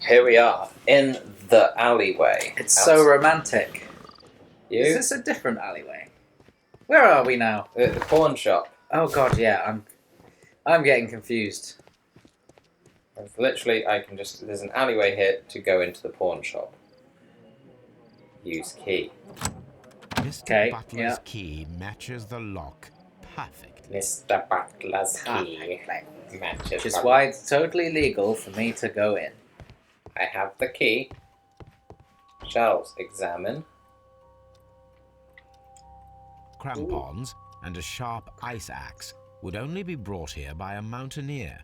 Here we are, in the alleyway. It's so romantic. You? Is this a different alleyway? Where are we now? The pawn shop. Oh god, yeah, I'm getting confused. It's literally, there's an alleyway here to go into the pawn shop. Use key. Mr. Butler's key matches the lock perfectly. Mr. Butler's key matches. Which is why it's totally legal for me to go in. I have the key. Shelves, examine. Crampons and a sharp ice axe would only be brought here by a mountaineer.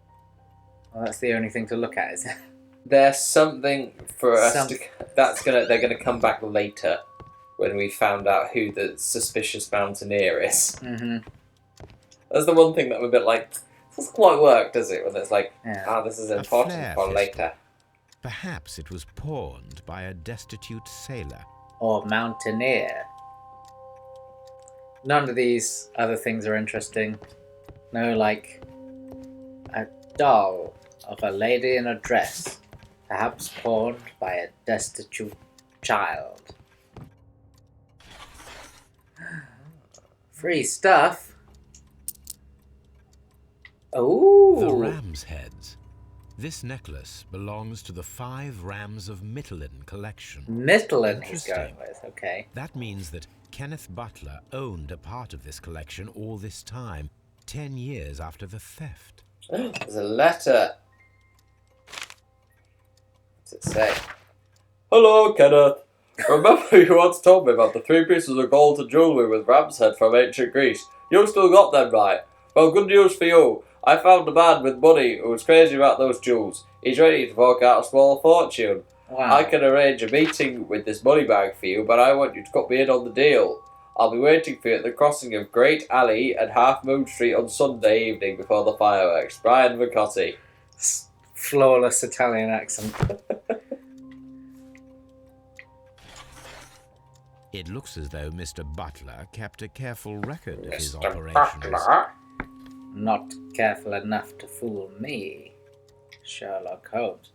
Well, that's the only thing to look at, is it? There's something for us to... They're gonna come back later when we found out who the suspicious mountaineer is. Mm-hmm. That's the one thing that I'm a bit like, this doesn't quite work, does it? When it's like, this is important for later. Perhaps it was pawned by a destitute sailor. Or mountaineer. None of these other things are interesting. No, like a doll of a lady in a dress, perhaps pawned by a destitute child. Free stuff. Oh, the ram's heads. This necklace belongs to the 5 Rams of Mittelin collection. Mittelin he's going with, okay. That means that Kenneth Butler owned a part of this collection all this time, 10 years after the theft. There's a letter. What's it say? Hello, Kenneth. Remember you once told me about the 3 pieces of gold and jewellery with ram's head from ancient Greece? You still got them, right? Well, good news for you. I found a man with money who was crazy about those jewels. He's ready to fork out a small fortune. Wow. I can arrange a meeting with this money bag for you, but I want you to cut me in on the deal. I'll be waiting for you at the crossing of Great Alley and Half Moon Street on Sunday evening before the fireworks. Brian Vicotti. Flawless Italian accent. It looks as though Mr. Butler kept a careful record of his Mr. operations. Butler? Not careful enough to fool me, Sherlock Holmes.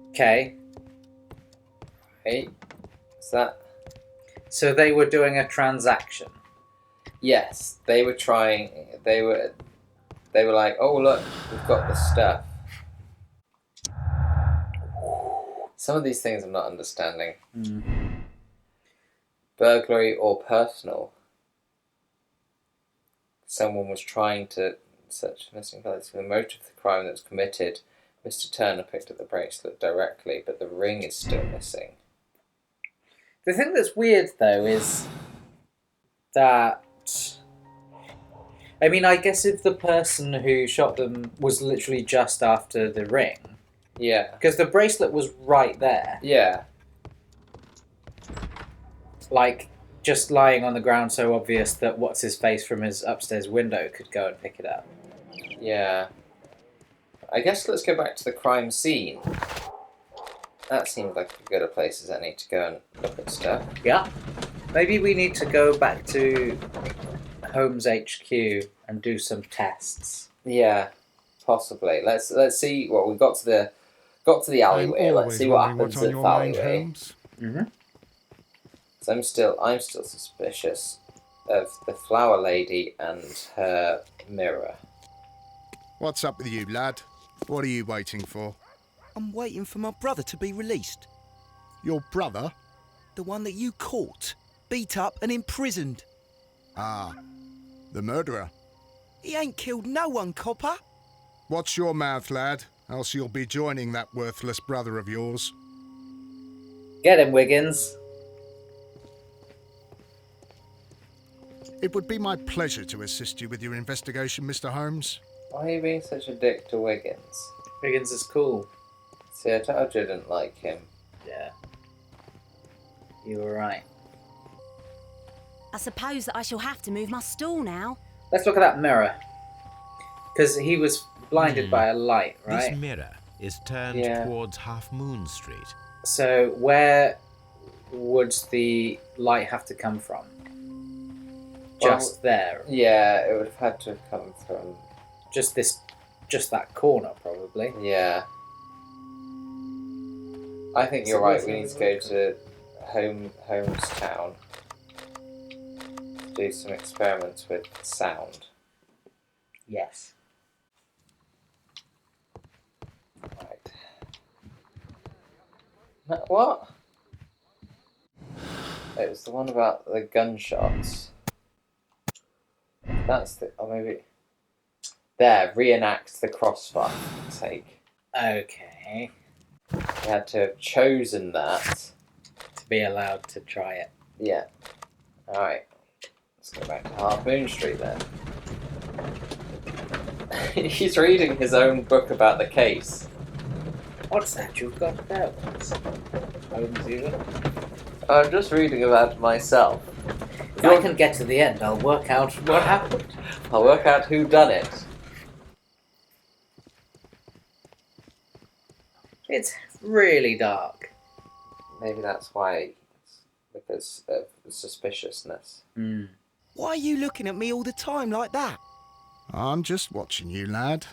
Okay. Hey, is that... So they were doing a transaction. Yes, they were trying... They were like, oh look, we've got the stuff. Some of these things I'm not understanding. Burglary or personal. Someone was trying to search missing values for the motive of the crime that was committed. Mr. Turner picked up the bracelet directly, but the ring is still missing. The thing that's weird, though, is that... I mean, I guess if the person who shot them was literally just after the ring... Yeah. Because the bracelet was right there. Yeah. Like, just lying on the ground so obvious that what's-his-face from his upstairs window could go and pick it up. Yeah. I guess let's go back to the crime scene. That seems like as good a place as any to go and look at stuff. Yeah. Maybe we need to go back to Holmes HQ and do some tests. Yeah, possibly. Let's see what we got to the alleyway. Let's see what happens at the alleyway. Mm-hmm. So I'm still suspicious of the flower lady and her mirror. What's up with you, lad? What are you waiting for? I'm waiting for my brother to be released. Your brother? The one that you caught, beat up and imprisoned. Ah, the murderer. He ain't killed no one, copper. Watch your mouth, lad, else you'll be joining that worthless brother of yours. Get him, Wiggins. It would be my pleasure to assist you with your investigation, Mr. Holmes. Why are you being such a dick to Wiggins? Wiggins is cool. See, I told you I didn't like him. Yeah. You were right. I suppose that I shall have to move my stool now. Let's look at that mirror. Because he was blinded by a light, right? This mirror is turned towards Half Moon Street. So where would the light have to come from? Just there? Yeah, it would have had to have come from... Just that corner, probably. Yeah. I think you're right. We need to go to Homestown. Do some experiments with sound. Yes. Right. What? It was the one about the gunshots. That's the... Or maybe... There, reenact the crossfire, for fuck's sake. Okay. You had to have chosen that. To be allowed to try it. Yeah. Alright. Let's go back to Half Moon Street then. He's reading his own book about the case. What's that you've got there? Holmes, even? I'm just reading about it myself. If I can get to the end, I'll work out what happened. I'll work out who done it. It's really dark. Maybe that's why. It's because of the suspiciousness. Why are you looking at me all the time like that? I'm just watching you, lad.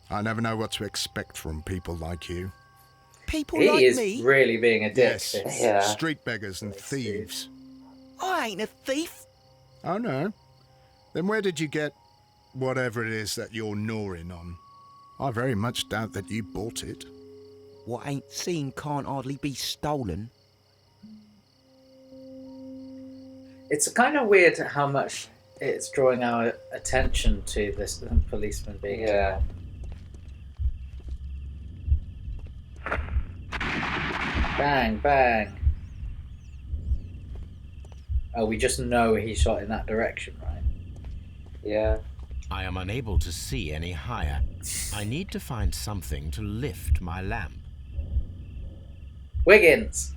I never know what to expect from people like you. People He like is me? really being a dick. Yes, this. Yeah. street beggars and thieves. I ain't a thief. Oh no? Then where did you get whatever it is that you're gnawing on? I very much doubt that you bought it. What ain't seen can't hardly be stolen. It's kind of weird how much it's drawing our attention to this policeman being Yeah. Bang, bang. Oh, we just know he shot in that direction, right? Yeah. I am unable to see any higher. I need to find something to lift my lamp. Wiggins!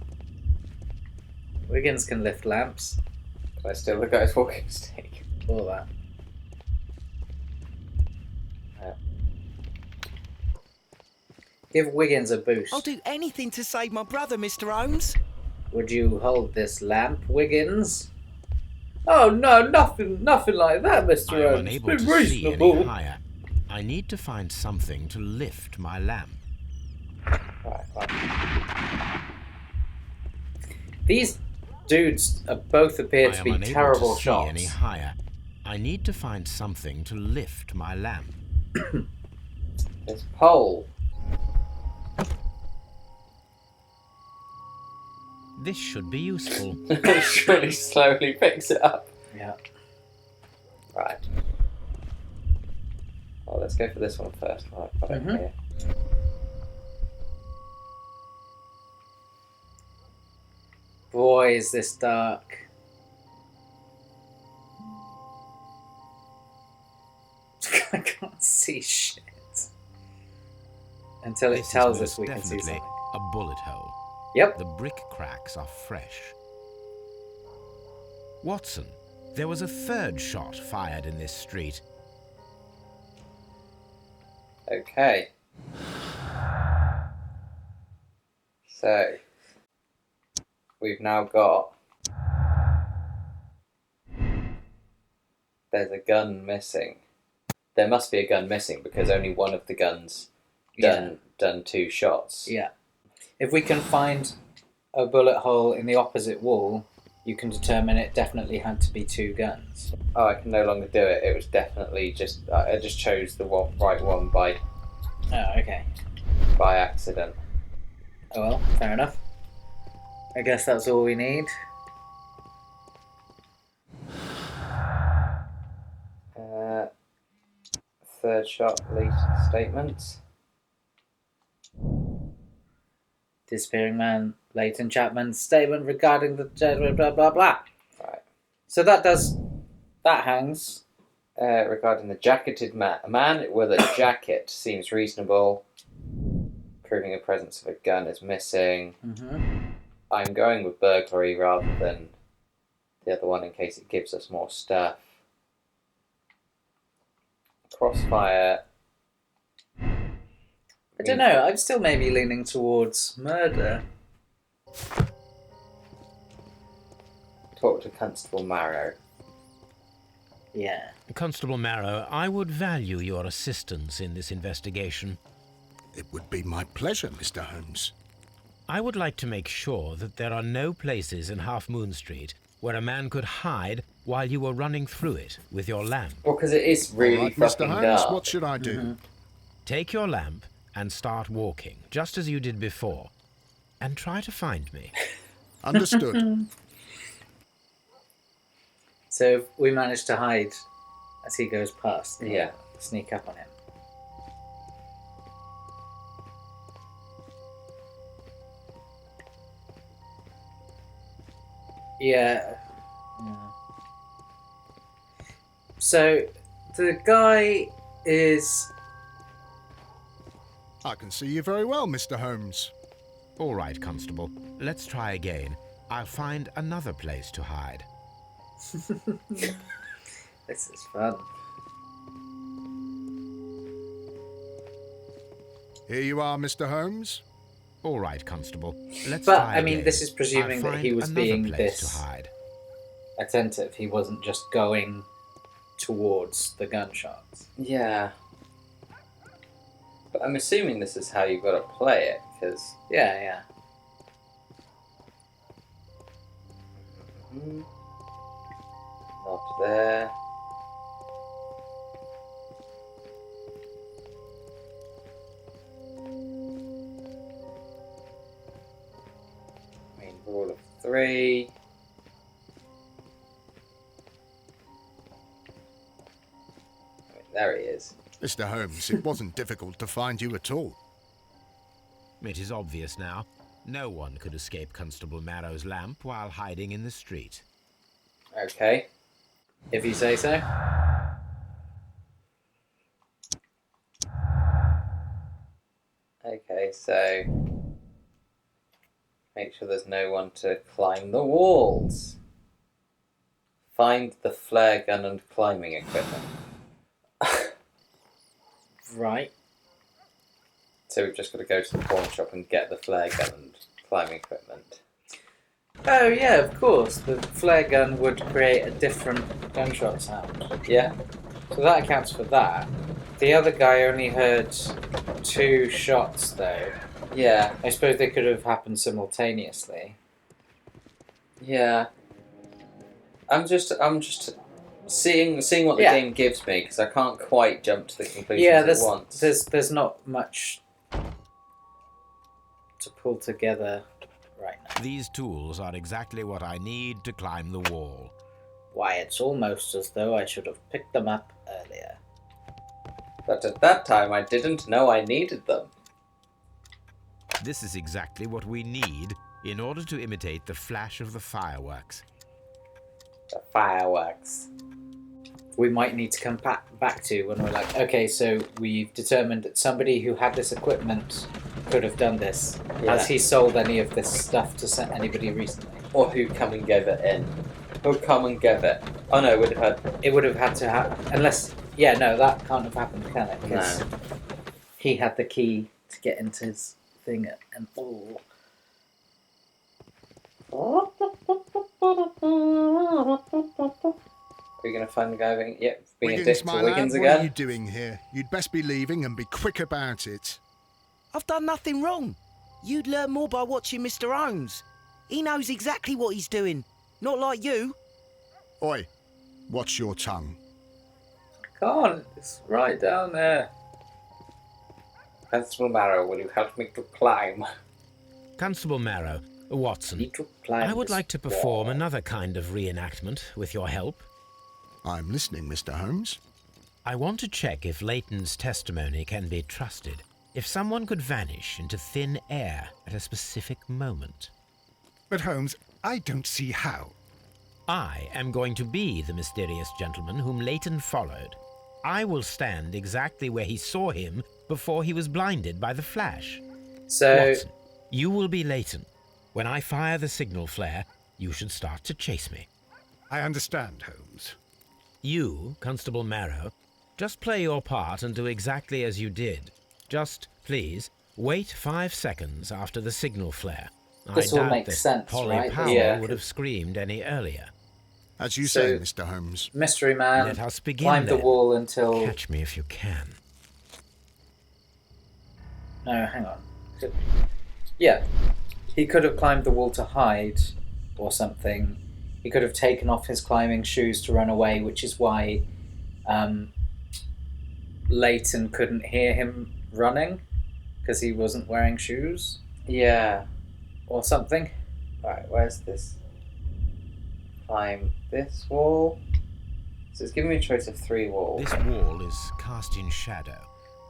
Wiggins can lift lamps. Can I steal the guy's walking stick? All that. Give Wiggins a boost. I'll do anything to save my brother, Mr. Holmes. Would you hold this lamp, Wiggins? Oh no, nothing like that, Mr. I am Holmes. unable Be to see reasonable. any higher. I need to find something to lift my lamp. Right. These dudes both appear I to am be unable terrible to see shots. any higher. I need to find something to lift my lamp. This pole. This should be useful. Just really slowly picks it up. Yeah. Right. Well, let's go for this one first. Right, got it here. Boy, is this dark. I can't see shit. Until it This tells is us we can see definitely something. a bullet hole. Yep. The brick cracks are fresh. Watson, there was a third shot fired in this street. Okay. So, we've now got... There's a gun missing. There must be a gun missing because only one of the guns done 2 shots. Yeah. If we can find a bullet hole in the opposite wall, you can determine it definitely had to be 2 guns. Oh, I can no longer do it. It was definitely just... I just chose the right one by Oh, okay. accident. Oh well, fair enough. I guess that's all we need. Third shot, lead statements. Disappearing man, Leighton Chapman's statement regarding the blah blah blah. Right. So that hangs. Regarding the jacketed man. A man with a jacket seems reasonable. Proving the presence of a gun is missing. I'm going with burglary rather than the other one in case it gives us more stuff. Crossfire. I don't know, I'm still maybe leaning towards murder. Talk to Constable Marrow. Yeah. Constable Marrow, I would value your assistance in this investigation. It would be my pleasure, Mr. Holmes. I would like to make sure that there are no places in Half Moon Street where a man could hide while you were running through it with your lamp. Well, because it is All really right, Mr. fucking Holmes, dark. what should I do? Take your lamp and start walking, just as you did before. And try to find me. Understood. So we managed to hide as he goes past. Yeah. Sneak up on him. Yeah. So the guy is. I can see you very well, Mr. Holmes. All right, Constable. Let's try again. I'll find another place to hide. This is fun. Here you are, Mr. Holmes. All right, Constable. Let's But, try I mean, again. this is presuming I'll that he find was another being place this- to hide. Attentive. He wasn't just going towards the gunshots. Yeah. But I'm assuming this is how you've got to play it, because... Yeah. Not there. Main rule of 3. There he is. Mr. Holmes, it wasn't difficult to find you at all. It is obvious now. No one could escape Constable Marrow's lamp while hiding in the street. Okay. If you say so. Okay, so... Make sure there's no one to climb the walls. Find the flare gun and climbing equipment. Right. So we've just got to go to the pawn shop and get the flare gun and climbing equipment. Oh, yeah, of course. The flare gun would create a different gunshot sound. Yeah? So that accounts for that. The other guy only heard 2 shots, though. Yeah. I suppose they could have happened simultaneously. Yeah. I'm just seeing what the Yeah. game gives me, because I can't quite jump to the conclusions Yeah, at once. there's not much to pull together right now. These tools are exactly what I need to climb the wall. Why, it's almost as though I should have picked them up earlier. But at that time, I didn't know I needed them. This is exactly what we need in order to imitate the flash of the fireworks. The fireworks. We might need to come back to when we're like, okay, so we've determined that somebody who had this equipment could have done this. Yeah. Has he sold any of this stuff to anybody recently? Or who come and gave it in. Who'll come and give it. Oh no, would have had... It would have had to have, unless, yeah, no, that can't have happened, can it? Because No. he had the key to get into his thing and all. Are we going to find the guy being... Yep, being a dick Wiggins, to my Wiggins lad, what are you again? doing here? You'd best be leaving and be quick about it. I've done nothing wrong. You'd learn more by watching Mr. Holmes. He knows exactly what he's doing. Not like you. Oi, watch your tongue. Can't. It's right down there. Constable Marrow, will you help me to climb? Constable Marrow, Watson, Need to climb I would this like to perform wall. another kind of reenactment with your help. I'm listening, Mr. Holmes. I want to check if Leighton's testimony can be trusted. If someone could vanish into thin air at a specific moment. But Holmes, I don't see how. I am going to be the mysterious gentleman whom Leighton followed. I will stand exactly where he saw him before he was blinded by the flash. So, Watson, you will be Leighton. When I fire the signal flare, you should start to chase me. I understand, Holmes. You, Constable Marrow, just play your part and do exactly as you did. Just, please, wait 5 seconds after the signal flare. This I all doubt makes that sense, Polly right? Powell Yeah. would have screamed any earlier. As you So- say, Mr. Holmes. mystery man Let us begin climbed the then. wall until... Catch me if you can. No, hang on. Yeah. He could have climbed the wall to hide or something. He could have taken off his climbing shoes to run away, which is why Leighton couldn't hear him running because he wasn't wearing shoes. Yeah. Or something. Right, where's this? Climb this wall. So it's giving me a choice of 3 walls. This wall is cast in shadow.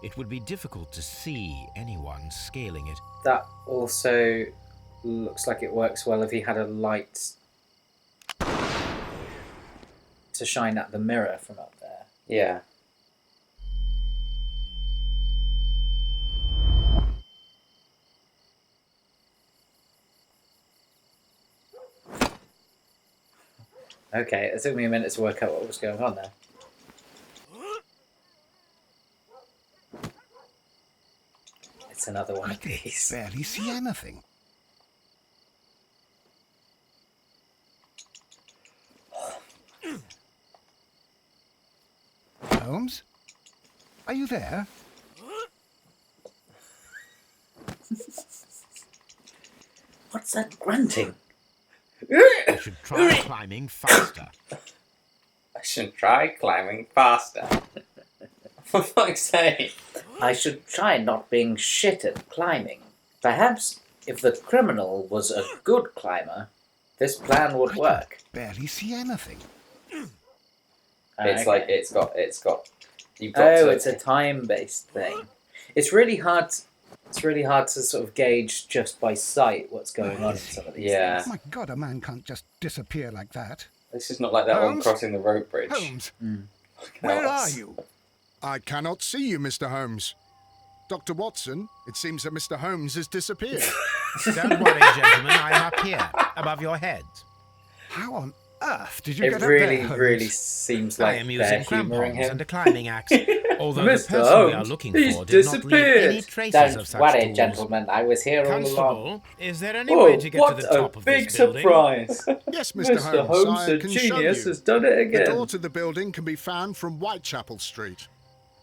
It would be difficult to see anyone scaling it. That also looks like it works well if he had a light to shine at the mirror from up there. Yeah. Okay, it took me a minute to work out what was going on there. It's another one I of can these. barely see anything. Holmes? Are you there? What's that grunting? You should try climbing faster. I should try climbing faster. For fuck's sake. I should try not being shit at climbing. Perhaps if the criminal was a good climber, this plan would work. Barely see anything. It's Okay. like it's got you've got Oh, to, it's a time-based thing. It's really hard. It's really hard to sort of gauge just by sight what's going on in some of these Yeah. things. My God, a man can't just disappear like that. This is not like that one Holmes? crossing the rope bridge. Holmes, Fucking where hell, are that's- you? I cannot see you, Mr. Holmes. Dr. Watson, it seems that Mr. Holmes has disappeared. Don't worry, gentlemen, I'm up here, above your heads. How on earth did you It get up really, there, Holmes? really seems I like am they're using humouring crampons him. and a climbing axe, although Mr. the person we are Holmes, looking he's for did not leave any disappeared. traces of Don't such worry, tools. gentlemen. I was here all along. Constable, is there any Whoa, way to get what to the a top of big this building? surprise! Yes, Mr. Mr. Holmes, Holmes, I the can show genius, you. has done it The again. door to the building can be found from Whitechapel Street.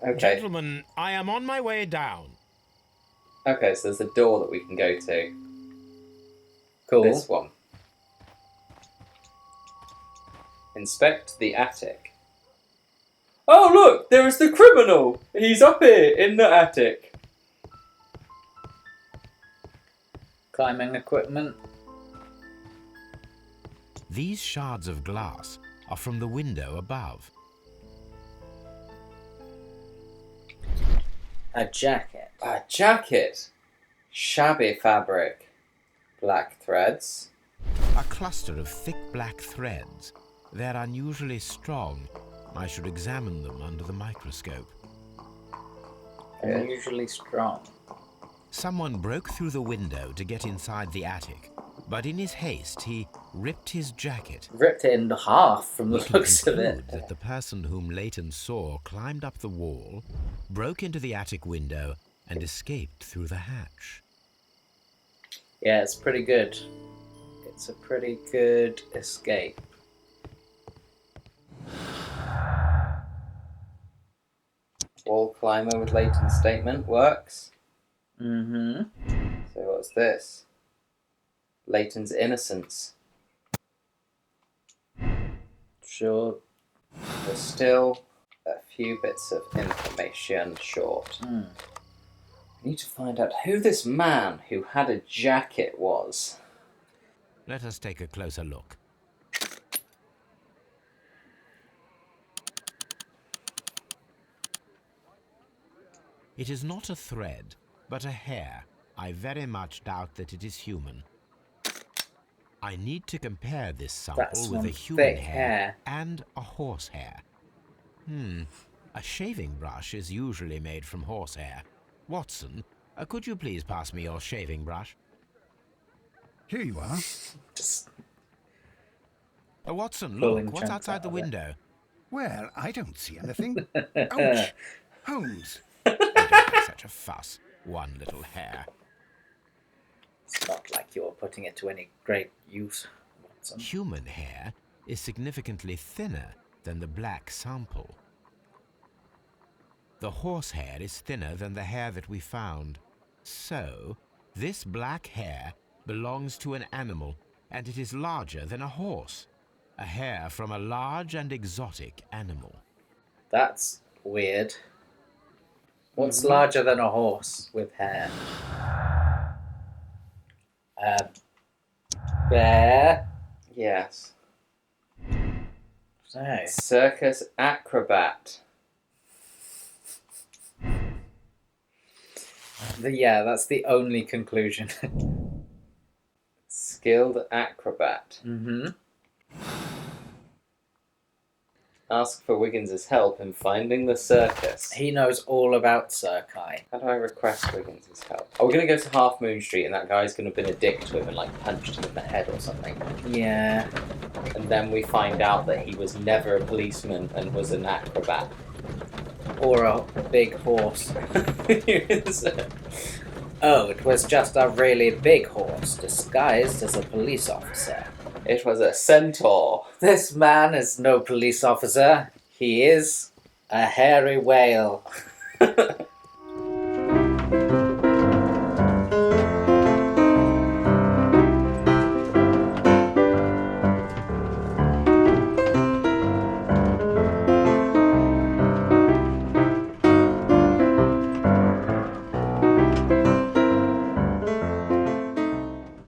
Okay, Gentlemen, I am on my way down. okay, so there's a door that we can go to. Cool. This one. Inspect the attic. Oh look, there is the criminal! He's up here in the attic. Climbing equipment. These shards of glass are from the window above. A jacket. A jacket. Shabby fabric. Black threads. A cluster of thick black threads. They're unusually strong. I should examine them under the microscope. Unusually strong. Someone broke through the window to get inside the attic, but in his haste he ripped his jacket. Ripped it in half from the We can looks of conclude it. that the person whom Leighton saw climbed up the wall, broke into the attic window, and escaped through the hatch. Yeah, it's pretty good. It's a pretty good escape. Wall climber with Leighton's statement. Works. Mm-hmm. So what's this? Leighton's innocence. Sure. There's still a few bits of information short. Hmm. I need to find out who this man who had a jacket was. Let us take a closer look. It is not a thread, but a hair. I very much doubt that it is human. I need to compare this sample That's with one a human thick hair hair. and a horse hair. A shaving brush is usually made from horsehair. Watson, could you please pass me your shaving brush? Here you are. Just Watson, Pulling look, what's chunks outside out the of it. window? Well, I don't see anything. Ouch! Holmes, Don't make such a fuss. One little hair. it's not like you're putting it to any great use, Watson. Human hair is significantly thinner than the black sample. The horse hair is thinner than the hair that we found. So, this black hair belongs to an animal, and it is larger than a horse. A hair from a large and exotic animal. That's weird. What's larger than a horse with hair? Bear? Yes. No. Circus acrobat. Yeah, that's the only conclusion. Skilled acrobat. Mm-hmm. Ask for Wiggins' help in finding the circus. He knows all about Circi. How do I request Wiggins' help? Oh, we're going to go to Half Moon Street and that guy's going to have been a dick to him and like punched him in the head or something. Yeah. And then we find out that he was never a policeman and was an acrobat. Or a big horse. Oh, it was just a really big horse disguised as a police officer. It was a centaur. This man is no police officer. He is a hairy whale.